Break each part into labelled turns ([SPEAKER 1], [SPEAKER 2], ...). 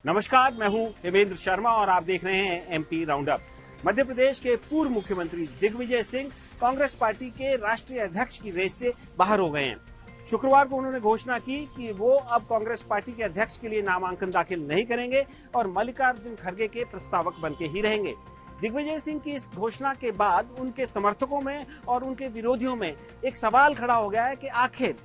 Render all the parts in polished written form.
[SPEAKER 1] नमस्कार, मैं हूं हेमेंद्र शर्मा और आप देख रहे हैं MP round up. Madhya Pradesh के पूर्व मुख्यमंत्री दिग्विजय सिंह कांग्रेस पार्टी के राष्ट्रीय अध्यक्ष की रेस से बाहर हो गए हैं। शुक्रवार को उन्होंने घोषणा की कि वो अब कांग्रेस पार्टी के अध्यक्ष के लिए नामांकन दाखिल नहीं करेंगे और मल्लिकार्जुन खड़गे के प्रस्तावक बनके ही रहेंगे। दिग्विजय सिंह की इस घोषणा के बाद उनके समर्थकों में और उनके विरोधियों में एक सवाल खड़ा हो गया है कि आखिर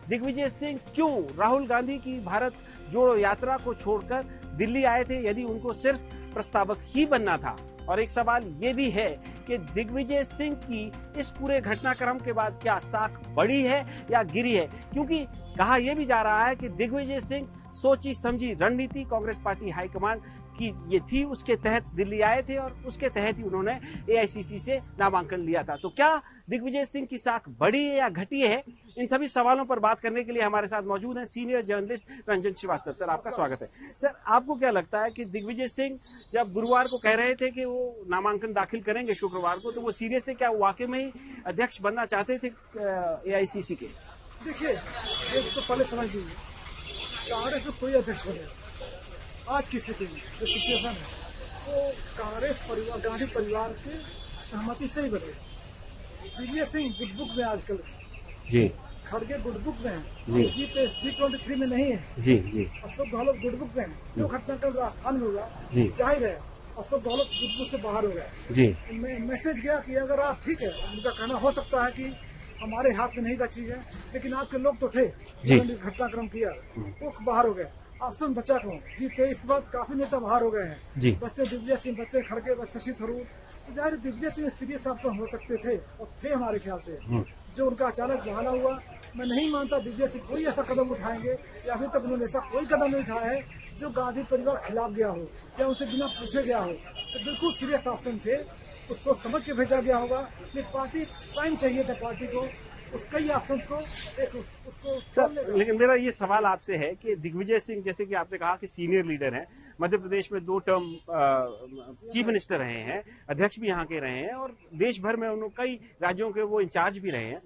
[SPEAKER 1] दिग्विजय सिंह क्यों राहुल गांधी की भारत जोड़ो यात्रा को छोड़कर दिल्ली आए थे, यदि उनको सिर्फ प्रस्तावक ही बनना था। और एक सवाल ये भी है कि दिग्विजय सिंह की इस पूरे घटनाक्रम के बाद क्या साख बढ़ी है या गिरी है, क्योंकि कहा यह भी जा रहा है कि दिग्विजय सिंह सोची समझी रणनीति कांग्रेस पार्टी हाईकमान की ये थी, उसके तहत दिल्ली आए थे और उसके तहत ही उन्होंने एआईसीसी से नामांकन लिया था। तो क्या दिग्विजय सिंह की साख बढ़ी है या घटी है, इन सभी सवालों पर बात करने के लिए हमारे साथ मौजूद हैं senior journalist Ranjan Srivastava. Sir, आपका स्वागत है। सर, आपको क्या लगता है कि दिग्विजय सिंह जब गुरुवार को कह रहे थे कि वो नामांकन दाखिल करेंगे शुक्रवार को, तो वो सीरियस थे? क्या वो वाकई में ही अध्यक्ष बनना चाहते थे एआईसीसी के?
[SPEAKER 2] देखिए, एक तो पहले समझ लीजिए, कांग्रेस में कोई अध्यक्ष बने आज की स्थिति में जो सिचुएशन है, वो कांग्रेस परिवार, गांधी परिवार की सहमति से ही बने। दिग्विजय सिंह गुडबुक में आजकल
[SPEAKER 1] जी,
[SPEAKER 2] खड़गे गुडबुक में है,
[SPEAKER 1] जी,
[SPEAKER 2] G23 में नहीं है।
[SPEAKER 1] जी जी,
[SPEAKER 2] अशोक गहलोत गुडबुक में है। जो घटनाक्रम राजस्थान में हुआ,
[SPEAKER 1] जी,
[SPEAKER 2] जाहिर है अशोक गहलोत गुडबुक से बाहर हो गया।
[SPEAKER 1] जी,
[SPEAKER 2] मैसेज गया कि अगर आप ठीक है, उनका कहना हो सकता है कि हमारे हाथ में नहीं का चीज है, लेकिन आपके लोग तो थे जिन्होंने घटनाक्रम किया, वो बाहर हो गए। ऑप्शन बचा कौन? G23 के बाद काफी नेता बाहर हो गए हैं। बचते दिग्विजय सिंह, बचते खड़गे, बचते शशि थरूर। जाहिर दिग्विजय सिंह सीरियस ऑप्शन हो सकते थे और थे हमारे ख्याल से। जो उनका अचानक बहाना हुआ, मैं नहीं मानता दिग्विजय सिंह कोई ऐसा कदम उठाएंगे या अभी तक उन्होंने ऐसा कोई कदम नहीं उठाया है जो गांधी परिवार खिलाफ गया हो या उनसे बिना पूछे गया हो। तो बिल्कुल सीरियस ऑप्शन थे, उसको समझ के भेजा गया होगा। लेकिन पार्टी टाइम चाहिए था पार्टी को कई ऑप्शन को उसको
[SPEAKER 1] सर, लेकिन मेरा ये सवाल आपसे है कि दिग्विजय सिंह, जैसे कि आपने कहा कि सीनियर लीडर हैं, मध्य प्रदेश में 2 टर्म चीफ मिनिस्टर रहे हैं, अध्यक्ष भी यहाँ के रहे हैं और देश भर में उन्होंने कई राज्यों के वो इंचार्ज भी रहे हैं।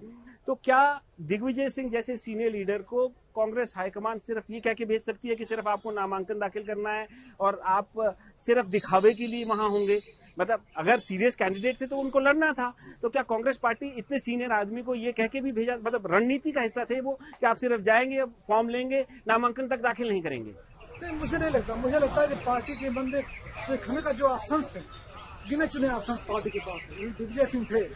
[SPEAKER 1] तो क्या दिग्विजय सिंह जैसे सीनियर लीडर को कांग्रेस हाईकमान सिर्फ ये कह के भेज सकती है कि सिर्फ आपको नामांकन दाखिल करना है और आप सिर्फ दिखावे के लिए वहां होंगे? मतलब अगर सीरियस कैंडिडेट थे तो उनको लड़ना था, तो क्या कांग्रेस पार्टी इतने सीनियर आदमी को ये कह के भी भेजा, मतलब रणनीति का हिस्सा थे वो कि आप सिर्फ जाएंगे, फॉर्म लेंगे, नामांकन तक दाखिल नहीं करेंगे?
[SPEAKER 2] नहीं, मुझे नहीं लगता। मुझे लगता है कि पार्टी के मन में देखने का जो ऑप्शन है, गिने चुने ऑप्शन पार्टी के पास है, दिग्विजय सिंह थे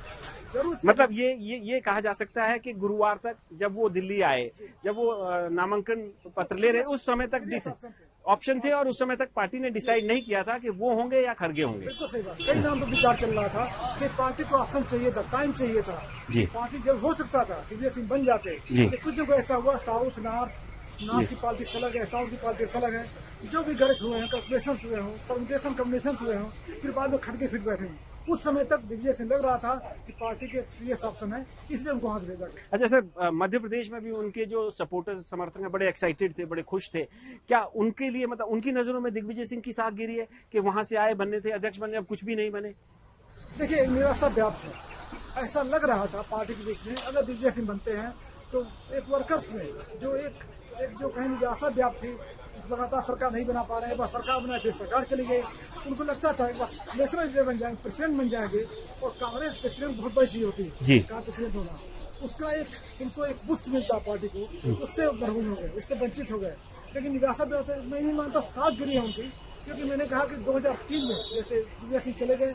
[SPEAKER 2] जरूर।
[SPEAKER 1] मतलब ये कहा जा सकता है कि गुरुवार तक जब वो दिल्ली आए, जब वो नामांकन पत्र ले रहे, उस समय तक ऑप्शन थे और उस समय तक पार्टी ने डिसाइड नहीं किया था कि वो होंगे या खड़गे होंगे।
[SPEAKER 2] बिल्कुल सही बात। कई नाम पर विचार चल रहा था कि पार्टी को ऑप्शन चाहिए था, टाइम चाहिए था। पार्टी जब हो सकता था दिग्विजय सिंह बन जाते, कुछ न कुछ ऐसा हुआ। साउथ नॉर्थ की पॉलिटिक्स अलग है, साउथ की पॉलिटिक्स अलग है। जो भी गलत हुए हैं, कैलकुलेशन हुए हों, कम्युनिकेशन हुए हों, फिर बाद में खड़के फिट बैठे हैं। उस समय तक दिग्विजय सिंह लग रहा था कि पार्टी के सीरियस ऑप्शन है, इसलिए उनको हाथ भेजा गया।
[SPEAKER 1] अच्छा सर, मध्य प्रदेश में भी उनके जो सपोर्टर्स, समर्थक हैं, बड़े एक्साइटेड थे, बड़े खुश थे। क्या उनके लिए, मतलब उनकी नजरों में दिग्विजय सिंह की साख गिरी है कि वहां से आए, बनने थे, अध्यक्ष बने, अब कुछ भी नहीं बने?
[SPEAKER 2] देखिए, निराशा व्याप्त है। ऐसा लग रहा था पार्टी के बीच में अगर दिग्विजय सिंह बनते हैं तो एक वर्कर्स में जो एक जो कहीं निराशा व्याप्त थी, लगातार सरकार नहीं बना पा रहे हैं, बस सरकार बनाए थे, सरकार चली गई। उनको लगता था नेशनल लीडर बन जाएंगे, प्रेसिडेंट बन जाएंगे, और कांग्रेस प्रेसिडेंट बहुत बड़ी चीज होती है, कहा प्रेसिडेंट होना, उसका उनको एक बुस्ट मिलता पार्टी को, उससे मरहूम हो गए, उससे वंचित हो गए। लेकिन निराशा व्याप्त है। मैं नहीं मानता साथ गिरी है उनकी, क्योंकि मैंने कहा कि 2003 में जैसे दिग्विजय सिंह चले गए,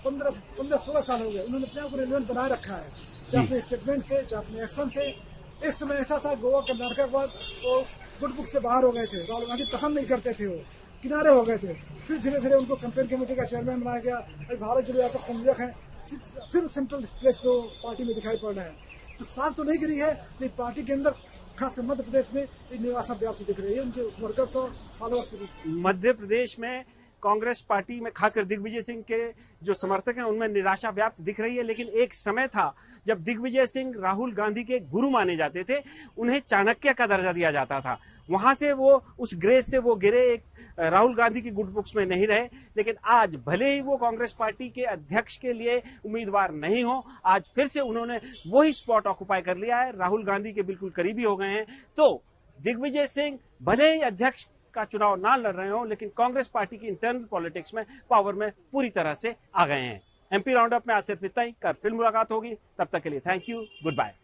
[SPEAKER 2] 15-16 साल हो गए, उन्होंने अपने आप को रेलिवेंट बनाए रखा है, चाहे अपने स्टेटमेंट से, चाहे अपने एक्शन से। एक समय ऐसा था गोवा कर्नाटक के बाद वो गुडबुक से बाहर हो गए थे, राहुल गांधी पसंद नहीं करते थे, वो किनारे हो गए थे। फिर धीरे धीरे उनको कैंपेन कमेटी का चेयरमैन बनाया गया, भारत जोड़ो यात्रा संयोजक है, फिर सेंट्रल प्लेस को पार्टी में दिखाई पड़ रहे हैं। तो साथ तो नहीं गिरी है, लेकिन पार्टी के अंदर खासकर मध्य प्रदेश में निराशा व्याप्ति दिख रही है उनके वर्कर्स और फॉलोअर्स के बीच।
[SPEAKER 1] मध्य प्रदेश में कांग्रेस पार्टी में खासकर दिग्विजय सिंह के जो समर्थक हैं उनमें निराशा व्याप्त दिख रही है, लेकिन एक समय था जब दिग्विजय सिंह राहुल गांधी के गुरु माने जाते थे, उन्हें चाणक्य का दर्जा दिया जाता था। वहां से वो उस ग्रेस से वो गिरे, एक राहुल गांधी की गुड बुक्स में नहीं रहे। लेकिन आज भले ही वो कांग्रेस पार्टी के अध्यक्ष के लिए उम्मीदवार नहीं हो, आज फिर से उन्होंने वही स्पॉट ऑक्युपाई कर लिया है, राहुल गांधी के बिल्कुल करीबी हो गए हैं। तो दिग्विजय सिंह भले ही अध्यक्ष का चुनाव ना लड़ रहे हों, लेकिन कांग्रेस पार्टी की इंटरनल पॉलिटिक्स में पावर में पूरी तरह से आ गए हैं। एमपी राउंड अप में आज सिर्फ इतना ही। कल फिर मुलाकात होगी, तब तक के लिए थैंक यू, गुड बाय।